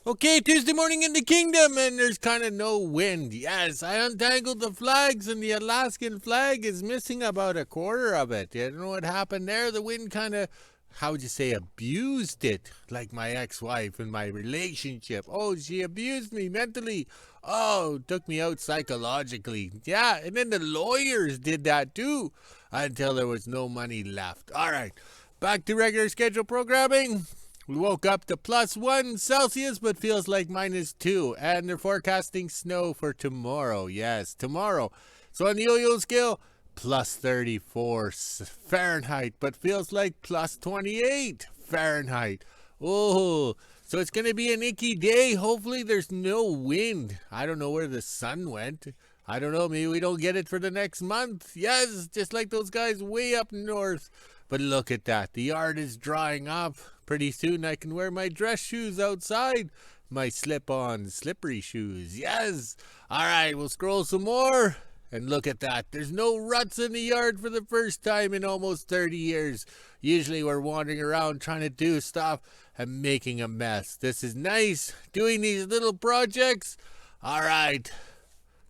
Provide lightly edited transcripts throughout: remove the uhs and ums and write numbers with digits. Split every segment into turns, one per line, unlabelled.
Okay, Tuesday morning in the kingdom, and there's kind of no wind. Yes, I untangled the flags, and the Alaskan flag is missing about a quarter of it. You know what happened there? The wind kind of, how would you say, abused it, like my ex-wife in my relationship. Oh, she abused me mentally. Oh, took me out psychologically. Yeah, and then the lawyers did that too, until there was no money left. All right, back to regular schedule programming. We woke up to +1 Celsius, but feels like -2. And they're forecasting snow for tomorrow. Yes, tomorrow. So on the yo-yo scale, +34 Fahrenheit, but feels like +28 Fahrenheit. Oh, so it's going to be an icky day. Hopefully there's no wind. I don't know where the sun went. I don't know. Maybe we don't get it for the next month. Yes, just like those guys way up north. But look at that. The yard is drying up. Pretty soon I can wear my dress shoes outside. My slip-on slippery shoes. Yes. All right, we'll scroll some more. And look at that. There's no ruts in the yard for the first time in almost 30 years. Usually we're wandering around trying to do stuff and making a mess. This is nice. Doing these little projects. All right.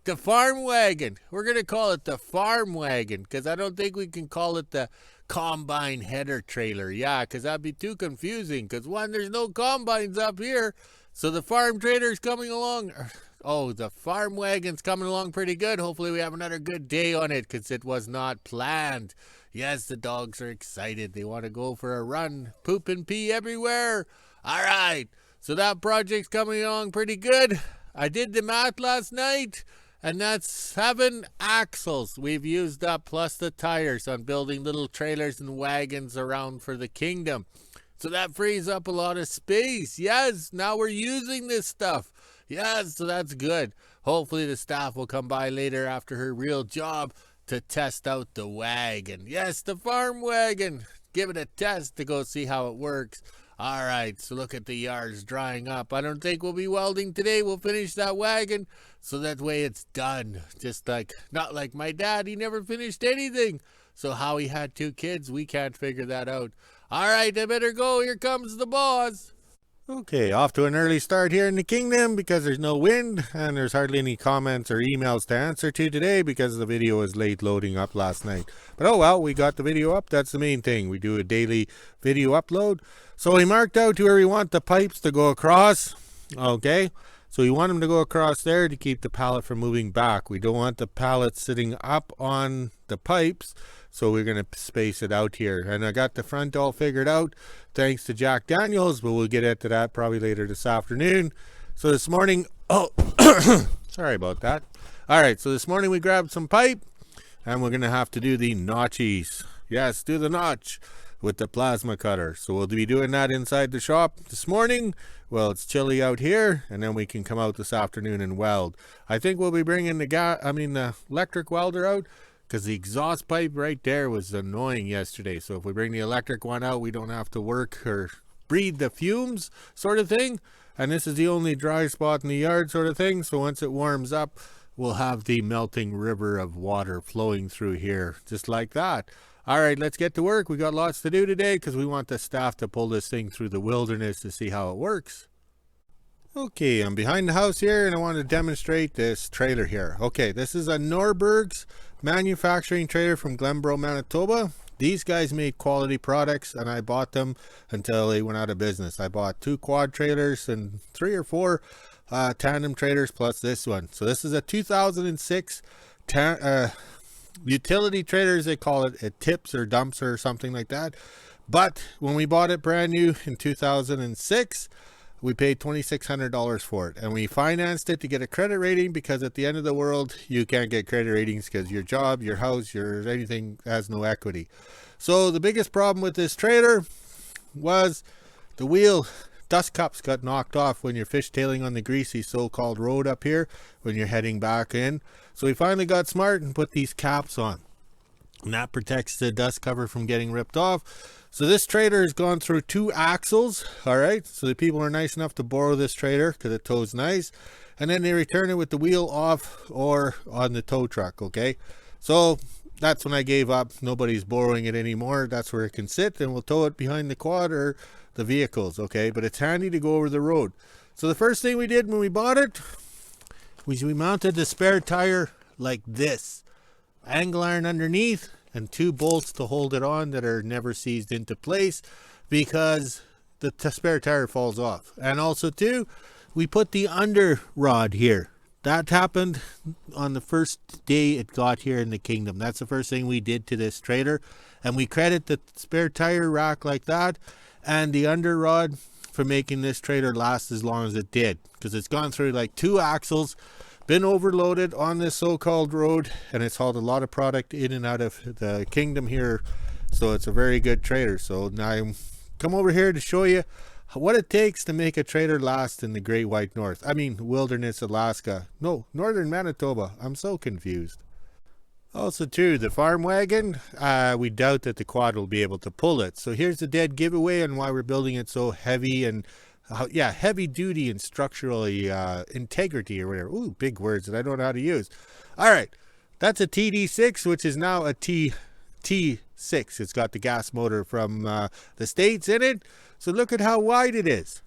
The farm wagon. We're going to call it the farm wagon because I don't think we can call it the combine header trailer. Yeah, because that'd be too confusing because one, there's no combines up here. So the farm trailer's coming along. Oh, the farm wagon's coming along pretty good. Hopefully we have another good day on it because it was not planned. Yes, the dogs are excited. They want to go for a run. Poop and pee everywhere. All right. So that project's coming along pretty good. I did the math last night. And that's 7 axles we've used up, plus the tires on building little trailers and wagons around for the kingdom. So that frees up a lot of space. Yes, now we're using this stuff. Yes, so that's good. Hopefully the staff will come by later after her real job to test out the wagon. Yes, the farm wagon. Give it a test to go see how it works. All right, so look at the yards drying up. I don't think we'll be welding today. We'll finish that wagon so that way it's done. Just like, not like my dad, he never finished anything. So how he had 2 kids, we can't figure that out. All right, I better go. Here comes the boss. Okay, off to an early start here in the kingdom because there's no wind and there's hardly any comments or emails to answer to today because the video was late loading up last night. But oh well, we got the video up. That's the main thing. We do a daily video upload. So we marked out where we want the pipes to go across. Okay, so we want them to go across there to keep the pallet from moving back. We don't want the pallet sitting up on the pipes. So we're going to space it out here. And I got the front all figured out thanks to Jack Daniels, but we'll get into that probably later this afternoon. So this morning, sorry about that. All right, so this morning we grabbed some pipe and we're going to have to do the notchies. Yes, do the notch with the plasma cutter. So we'll be doing that inside the shop this morning. Well, it's chilly out here, and then we can come out this afternoon and weld. I think we'll be bringing the electric welder out, because the exhaust pipe right there was annoying yesterday. So if we bring the electric one out, we don't have to work or breathe the fumes sort of thing. And this is the only dry spot in the yard sort of thing. So once it warms up, we'll have the melting river of water flowing through here, just like that. All right, let's get to work. We got lots to do today because we want the staff to pull this thing through the wilderness to see how it works. Okay, I'm behind the house here and I want to demonstrate this trailer here. Okay, this is a Norberg's manufacturing trailer from Glenboro, Manitoba. These guys made quality products and I bought them until they went out of business. I bought 2 quad trailers and 3 or 4 tandem trailers plus this one. So this is a 2006 utility trailer, as they call it. It tips or dumps or something like that. But when we bought it brand new in 2006, we paid $2,600 for it, and we financed it to get a credit rating because at the end of the world, you can't get credit ratings because your job, your house, your anything has no equity. So the biggest problem with this trailer was the wheel dust cups got knocked off when you're fishtailing on the greasy so-called road up here when you're heading back in. So we finally got smart and put these caps on, and that protects the dust cover from getting ripped off. So this trailer has gone through 2 axles. All right, so the people are nice enough to borrow this trailer because it tows nice, and then they return it with the wheel off or on the tow truck. Okay, so that's when I gave up. Nobody's borrowing it anymore. That's where it can sit, and we'll tow it behind the quad or the vehicles. Okay, but it's handy to go over the road. So the first thing we did when we bought it was we mounted the spare tire like this. Angle iron underneath and 2 bolts to hold it on that are never seized into place because the spare tire falls off. And also too, we put the under rod here. That happened on the first day it got here in the kingdom. That's the first thing we did to this trailer. And we credit the spare tire rack like that and the under rod for making this trailer last as long as it did. Because it's gone through like 2 axles, been overloaded on this so-called road, and it's hauled a lot of product in and out of the kingdom here. So it's a very good trailer. So now I'm come over here to show you what it takes to make a trailer last in the Great White North. I mean, Wilderness, Alaska. No, Northern Manitoba. I'm so confused. Also too, the farm wagon, we doubt that the quad will be able to pull it. So here's the dead giveaway on why we're building it so heavy and, heavy duty and structurally integrity or whatever. Ooh, big words that I don't know how to use. All right, that's a TD6, which is now a T6. It's got the gas motor from the States in it. So look at how wide it is.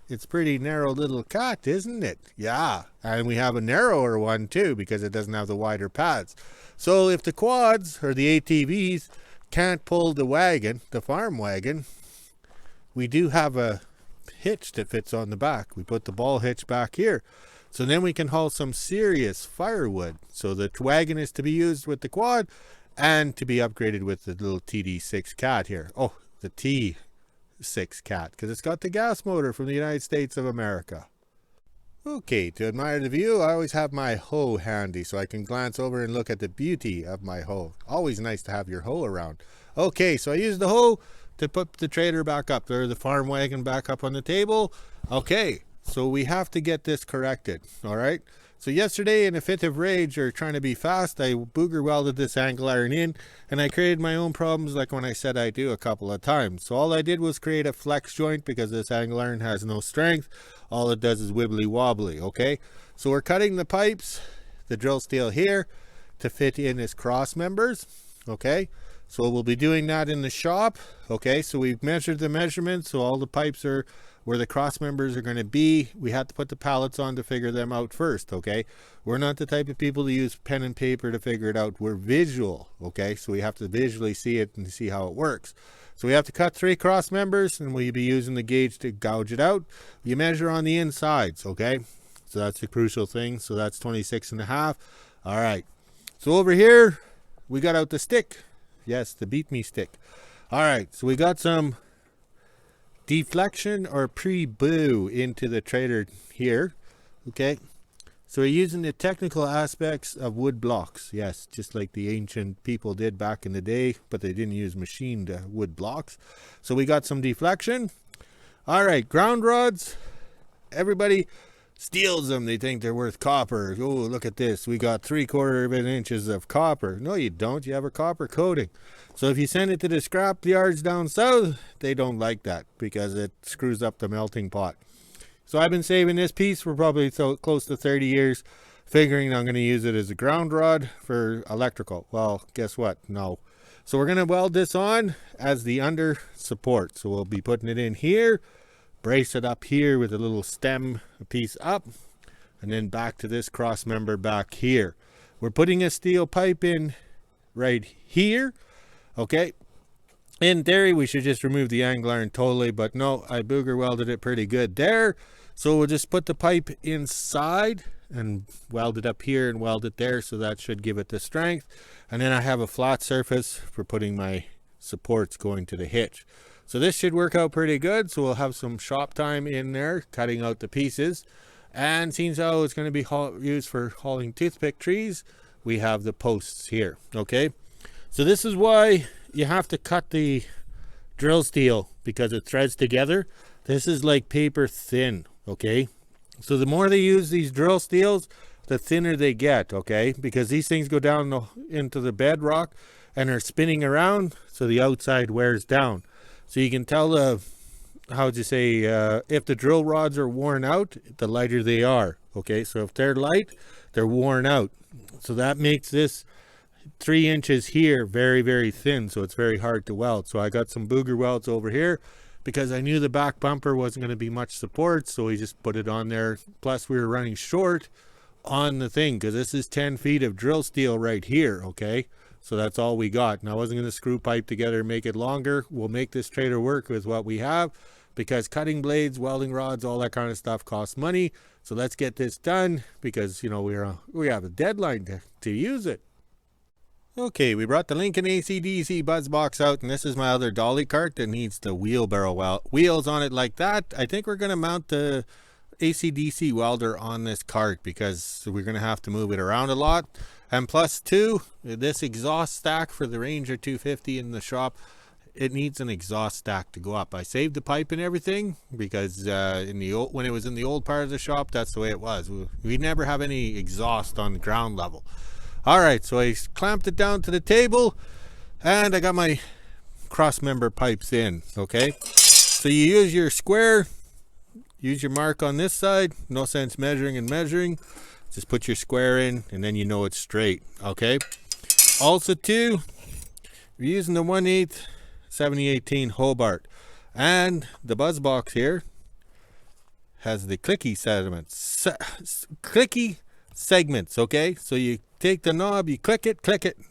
It's pretty narrow little cut, isn't it? Yeah, and we have a narrower one too because it doesn't have the wider pads. So if the quads or the ATVs can't pull the wagon, the farm wagon, we do have a hitch that fits on the back. We put the ball hitch back here. So then we can haul some serious firewood. So the wagon is to be used with the quad and to be upgraded with the little TD6 cat here. Oh, the T6 cat, because it's got the gas motor from the United States of America. Okay, to admire the view, I always have my hoe handy so I can glance over and look at the beauty of my hoe. Always nice to have your hoe around. Okay, so I use the hoe to put the trailer back up there, the farm wagon back up on the table. Okay, so we have to get this corrected, all right? So yesterday, in a fit of rage or trying to be fast, I booger welded this angle iron in, and I created my own problems like when I said I do a couple of times. So all I did was create a flex joint because this angle iron has no strength. All it does is wibbly wobbly, okay? So we're cutting the pipes, the drill steel here, to fit in as cross members, okay? So we'll be doing that in the shop, okay? So we've measured the measurements, so all the pipes are where the cross members are going to be. We have to put the pallets on to figure them out first, okay? We're not the type of people to use pen and paper to figure it out. We're visual, okay? So we have to visually see it and see how it works. So we have to cut 3 cross members, and we'll be using the gauge to gouge it out. You measure on the insides, okay? So that's the crucial thing. So that's 26.5. All right. So over here, we got out the stick. Yes, the beat me stick. All right. So we got some deflection or pre-boo into the trailer here, okay? So we're using the technical aspects of wood blocks, yes, just like the ancient people did back in the day, but they didn't use machined wood blocks. So we got some deflection. All right, ground rods, everybody steals them. They think they're worth copper. Oh, look at this, we got 3/4 inches of copper. No, you don't. You have a copper coating. So if you send it to the scrap yards down south, they don't like that because it screws up the melting pot. So I've been saving this piece for probably close to 30 years, figuring I'm going to use it as a ground rod for electrical. Well, guess what? No. So we're going to weld this on as the under support. So we'll be putting it in here, brace it up here with a little stem piece up, and then back to this cross member back here. We're putting a steel pipe in right here. Okay, in theory we should just remove the angle iron totally, but no, I booger welded it pretty good there. So we'll just put the pipe inside and weld it up here and weld it there, so that should give it the strength. And then I have a flat surface for putting my supports going to the hitch. So this should work out pretty good. So we'll have some shop time in there cutting out the pieces. And seeing how it's going to be used for hauling toothpick trees, we have the posts here, okay? So this is why you have to cut the drill steel, because it threads together. This is like paper thin, okay? So the more they use these drill steels, the thinner they get, okay? Because these things go down into the bedrock and are spinning around, so the outside wears down. So you can tell if the drill rods are worn out, the lighter they are, okay? So if they're light, they're worn out. So that makes this 3 inches here very, very thin, so it's very hard to weld. So I got some booger welds over here because I knew the back bumper wasn't going to be much support, so we just put it on there. Plus we were running short on the thing because this is 10 feet of drill steel right here, okay? So that's all we got. And I wasn't going to screw pipe together and make it longer. We'll make this trailer work with what we have, because cutting blades, welding rods, all that kind of stuff costs money. So let's get this done, because you know we have a deadline to use it. Okay, we brought the Lincoln AC/DC buzz box out, and this is my other dolly cart that needs the wheelbarrow wheels on it like that. I think we're going to mount the AC/DC welder on this cart because we're going to have to move it around a lot. And plus two, this exhaust stack for the Ranger 250 in the shop, it needs an exhaust stack to go up. I saved the pipe and everything because when it was in the old part of the shop, that's the way it was. We never have any exhaust on the ground level. All right, so I clamped it down to the table, and I got my cross member pipes in, okay? So you use your square, use your mark on this side, no sense measuring and measuring. Just put your square in, and then you know it's straight, okay? Also too, we're using the 1/8 7018 Hobart, and the buzz box here has the clicky segments, okay? So you take the knob, you click it,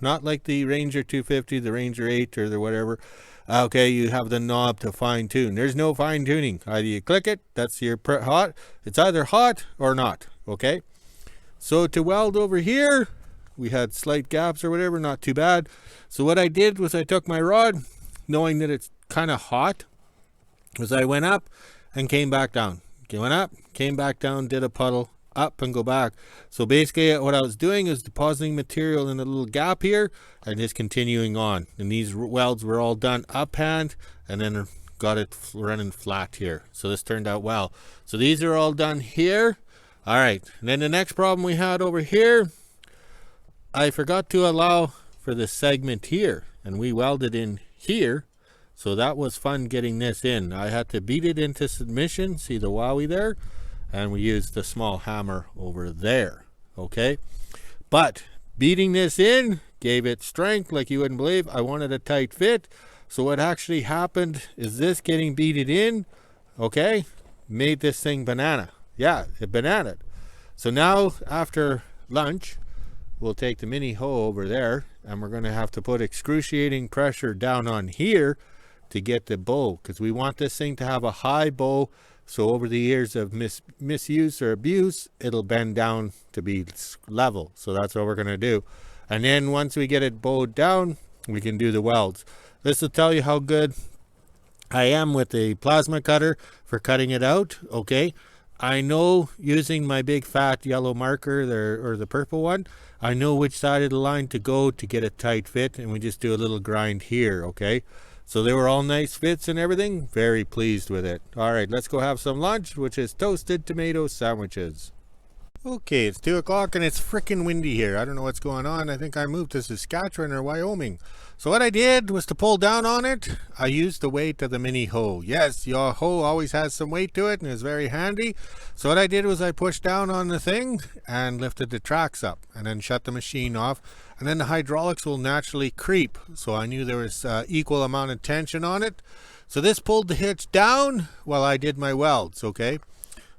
not like the Ranger 250, the Ranger 8, or the whatever. Okay, you have the knob to fine tune. There's no fine tuning. Either you click it, that's your hot. It's either hot or not, okay? So to weld over here, we had slight gaps or whatever, not too bad. So what I did was I took my rod, knowing that it's kind of hot, was I went up and came back down. Went up, came back down, did a puddle, up and go back. So basically what I was doing is depositing material in a little gap here and just continuing on. And these welds were all done up hand, and then got it running flat here. So this turned out well. So these are all done here. All right, and then the next problem we had over here, I forgot to allow for the segment here, and we welded in here. So that was fun getting this in. I had to beat it into submission, see the wowie there, and we used the small hammer over there, okay? But beating this in gave it strength like you wouldn't believe. I wanted a tight fit. So what actually happened is this getting beaten in, okay, made this thing banana. Yeah, it bananaed. So now after lunch, we'll take the mini hoe over there, and we're going to have to put excruciating pressure down on here to get the bow, because we want this thing to have a high bow, so over the years of misuse or abuse, it'll bend down to be level. So that's what we're going to do. And then once we get it bowed down, we can do the welds. This will tell you how good I am with the plasma cutter for cutting it out, okay? I know using my big fat yellow marker there, or the purple one, I know which side of the line to go to get a tight fit, and we just do a little grind here, okay? So they were all nice fits and everything. Very pleased with it. All right, let's go have some lunch, which is toasted tomato sandwiches. Okay, it's 2 o'clock and it's freaking windy here. I don't know what's going on. I think I moved to Saskatchewan or Wyoming. So what I did was to pull down on it. I used the weight of the mini hoe. Yes, your hoe always has some weight to it and is very handy. So what I did was I pushed down on the thing and lifted the tracks up, and then shut the machine off. And then the hydraulics will naturally creep. So I knew there was equal amount of tension on it. So this pulled the hitch down while I did my welds, okay?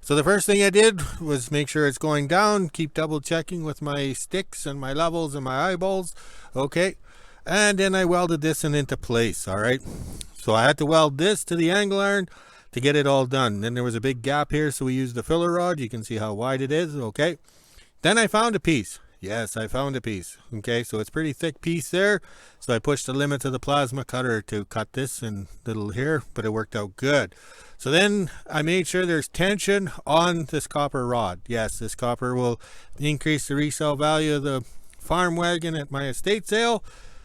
So the first thing I did was make sure it's going down, keep double checking with my sticks and my levels and my eyeballs, okay? And then I welded this into place, all right? So I had to weld this to the angle iron to get it all done. Then there was a big gap here, so we used the filler rod. You can see how wide it is, okay? Then I found a piece. Yes, I found a piece, okay? So it's a pretty thick piece there. So I pushed the limits of the plasma cutter to cut this in little here, but it worked out good. So then I made sure there's tension on this copper rod. Yes, this copper will increase the resale value of the farm wagon at my estate sale.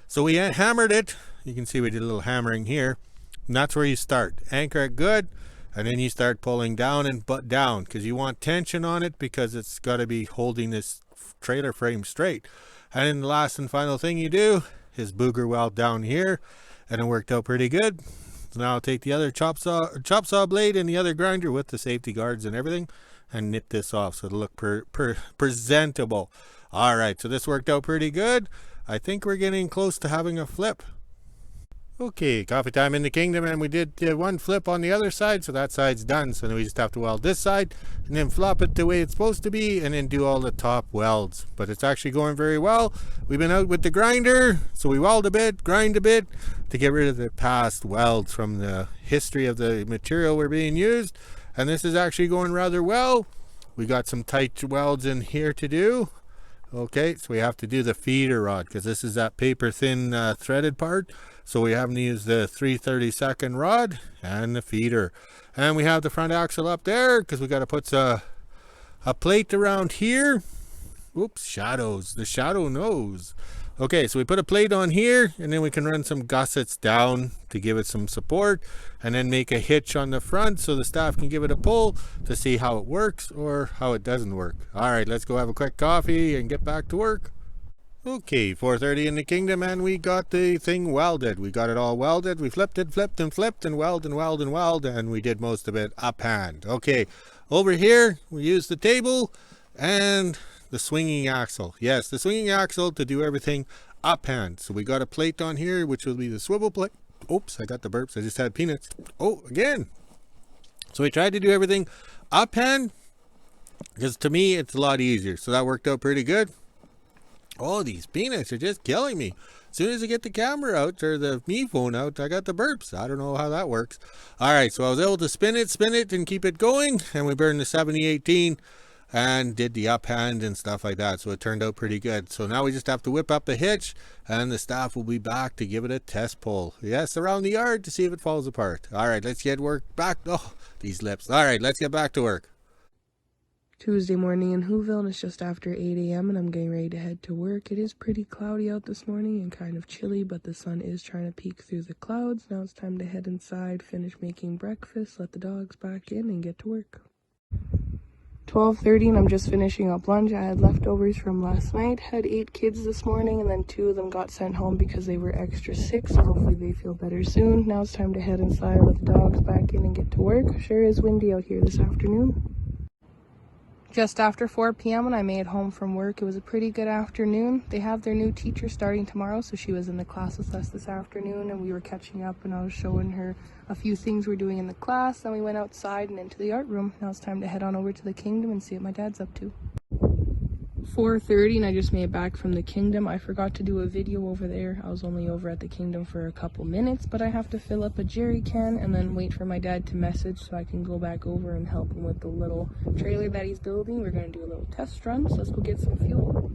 So we hammered it. You can see we did a little hammering here. And that's where you start. Anchor it good, and then you start pulling down and butt down, because you want tension on it, because it's got to be holding this trailer frame straight. And then the last and final thing you do is booger weld down here, and it worked out pretty good. So now I'll take the other chop saw blade and the other grinder with the safety guards and everything, and nip this off so it'll look presentable. All right, so this worked out pretty good. I think we're getting close to having a flip. Okay, coffee time in the kingdom, and we did one flip on the other side, so that side's done. So then we just have to weld this side, and then flop it the way it's supposed to be, and then do all the top welds. But it's actually going very well. We've been out with the grinder, so we weld a bit, grind a bit, to get rid of the past welds from the history of the material we're being used. And this is actually going rather well. We got some tight welds in here to do. Okay, so we have to do the feeder rod, because this is that paper thin threaded part. So we have to use the 3/32 rod and the feeder. And we have the front axle up there, because we got to put a plate around here. Oops, shadows, the shadow nose. Okay, so we put a plate on here, and then we can run some gussets down to give it some support, and then make a hitch on the front so the staff can give it a pull to see how it works or how it doesn't work. All right, let's go have a quick coffee and get back to work. Okay, 4:30 in the kingdom, and we got the thing welded. We got it all welded. We flipped and flipped, and weld, and we did most of it up hand. Okay, over here, we used the table and the swinging axle. Yes, the swinging axle to do everything up hand. So we got a plate on here, which will be the swivel plate. Oops, I got the burps. I just had peanuts. Oh, again. So we tried to do everything up hand, because to me, it's a lot easier. So that worked out pretty good. Oh, these peanuts are just killing me. As soon as I get the camera out, or the me phone out, I got the burps. I don't know how that works. All right, so I was able to spin it, and keep it going. And we burned the 7018 and did the up hand and stuff like that. So it turned out pretty good. So now we just have to whip up the hitch, and the staff will be back to give it a test pull. Yes, around the yard to see if it falls apart. All right, let's get work back. Oh, these lips. All right, let's get back to work.
Tuesday morning in WHO-ville, and it's just after 8 a.m. and I'm getting ready to head to work. It is pretty cloudy out this morning and kind of chilly, but the sun is trying to peek through the clouds. Now it's time to head inside, finish making breakfast, let the dogs back in, and get to work. 12:30 and I'm just finishing up lunch. I had leftovers from last night. Had 8 kids this morning, and then 2 of them got sent home because they were extra sick, so hopefully they feel better soon. Now it's time to head inside, let the dogs back in, and get to work. Sure is windy out here this afternoon. Just after 4 p.m. when I made home from work. It was a pretty good afternoon. They have their new teacher starting tomorrow, so she was in the class with us this afternoon, and we were catching up, and I was showing her a few things we're doing in the class. Then we went outside and into the art room. Now it's time to head on over to the kingdom and see what my dad's up to. 4:30 and I just made it back from the kingdom. I forgot to do a video over there. I was only over at the kingdom for a couple minutes, but I have to fill up a jerry can and then wait for my dad to message so I can go back over and help him with the little trailer that he's building. We're going to do a little test run, so let's go get some fuel.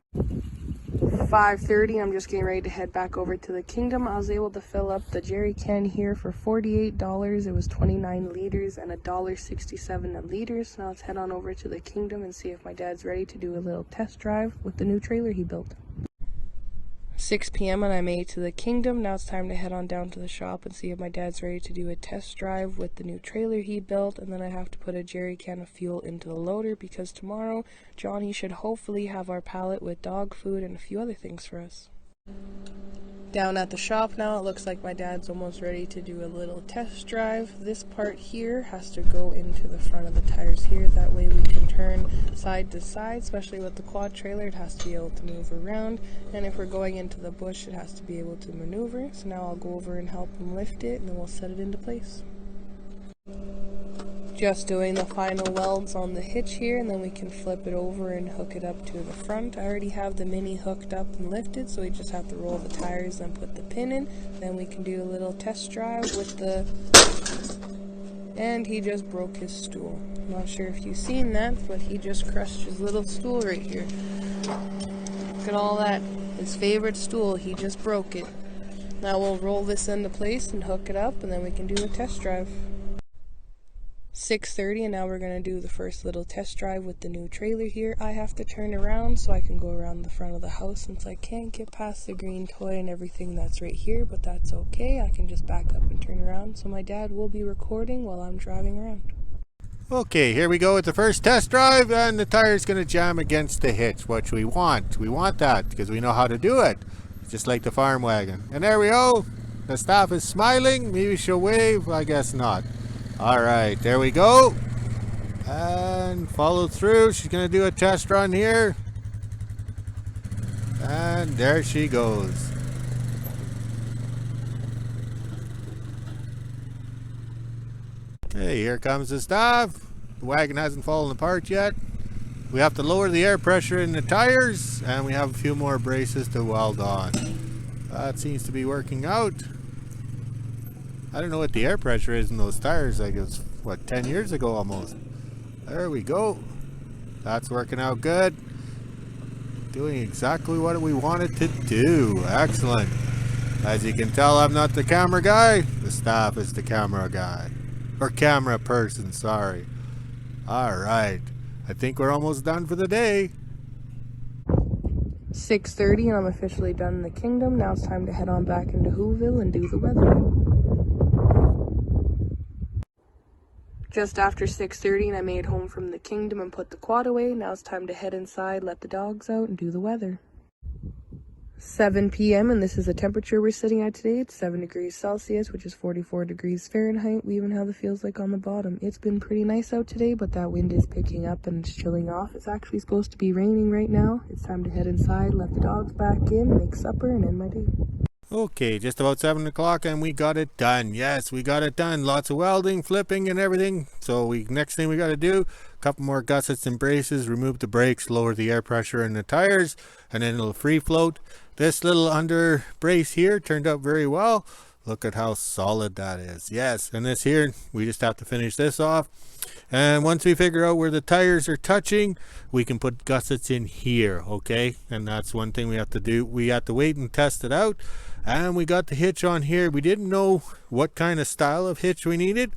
5:30, I'm just getting ready to head back over to the kingdom. I was able to fill up the jerry can here for $48. It was 29 liters and $1.67 a liter. So now let's head on over to the kingdom and see if my dad's ready to do a little test drive with the new trailer he built. 6 p.m. and I made it to the kingdom. Now it's time to head on down to the shop and see if my dad's ready to do a test drive with the new trailer he built. And then I have to put a jerry can of fuel into the loader because tomorrow Johnny should hopefully have our pallet with dog food and a few other things for us. Down at the shop now, it looks like my dad's almost ready to do a little test drive. This part here has to go into the front of the tires here. That way we can turn side to side, especially with the quad trailer. It has to be able to move around. And if we're going into the bush, it has to be able to maneuver. So now I'll go over and help him lift it, and then we'll set it into place. Just doing the final welds on the hitch here, and then we can flip it over and hook it up to the front. I already have the mini hooked up and lifted, so we just have to roll the tires and put the pin in. Then we can do a little test drive with the... And he just broke his stool. Not sure if you've seen that, but he just crushed his little stool right here. Look at all that. His favorite stool, he just broke it. Now we'll roll this into place and hook it up, and then we can do a test drive. 6:30 and now we're going to do the first little test drive with the new trailer here. I have to turn around so I can go around the front of the house since I can't get past the green toy and everything that's right here, but that's okay. I can just back up and turn around, so my dad will be recording while I'm driving around.
Okay, here we go with the first test drive, and the tire's going to jam against the hitch, which we want. We want that because we know how to do it, just like the farm wagon. And there we go. The staff is smiling. Maybe she'll wave. I guess not. All right, there we go. And follow through. She's going to do a test run here. And there she goes. Hey, here comes the stuff. The wagon hasn't fallen apart yet. We have to lower the air pressure in the tires, and we have a few more braces to weld on. That seems to be working out. I don't know what the air pressure is in those tires. Like, it was, what, 10 years ago almost. There we go. That's working out good. Doing exactly what we wanted to do. Excellent. As you can tell, I'm not the camera guy. The staff is the camera guy. Or camera person, sorry. Alright. I think we're almost done for the day.
6:30 and I'm officially done in the kingdom. Now it's time to head on back into WHO-ville and do the weathering. Just after 6:30 and I made home from the kingdom and put the quad away. Now it's time to head inside, let the dogs out, and do the weather. 7 p.m. and this is the temperature we're sitting at today. It's 7 degrees Celsius, which is 44 degrees Fahrenheit. We even have the feels like on the bottom. It's been pretty nice out today, but that wind is picking up and it's chilling off. It's actually supposed to be raining right now. It's time to head inside, let the dogs back in, make supper, and end my day.
Okay, just about 7 o'clock and we got it done. Yes, we got it done. Lots of welding, flipping, and everything. So next thing we got to do, a couple more gussets and braces, remove the brakes, lower the air pressure in the tires, and then it'll free float. This little under brace here turned out very well. Look at how solid that is. Yes, and this here, we just have to finish this off. And once we figure out where the tires are touching, we can put gussets in here, okay? And that's one thing we have to do. We have to wait and test it out. And we got the hitch on here. We didn't know what kind of style of hitch we needed,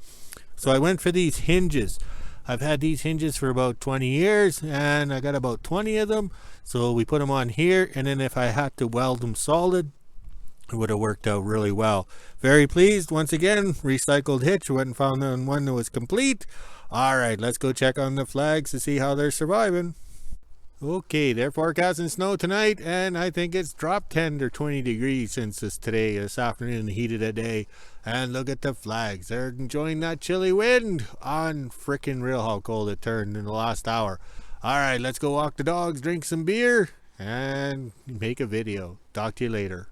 so I went for these hinges. I've had these hinges for about 20 years and I got about 20 of them. So we put them on here, and then if I had to weld them solid, it would have worked out really well. Very pleased. Once again, recycled hitch. Went and found one that was complete. All right, let's go check on the flags to see how they're surviving. Okay, they're forecasting snow tonight, and I think it's dropped 10 or 20 degrees since this afternoon, the heat of the day. And look at the flags. They're enjoying that chilly wind. On frickin' real how cold it turned in the last hour. All right, let's go walk the dogs, drink some beer, and make a video. Talk to you later.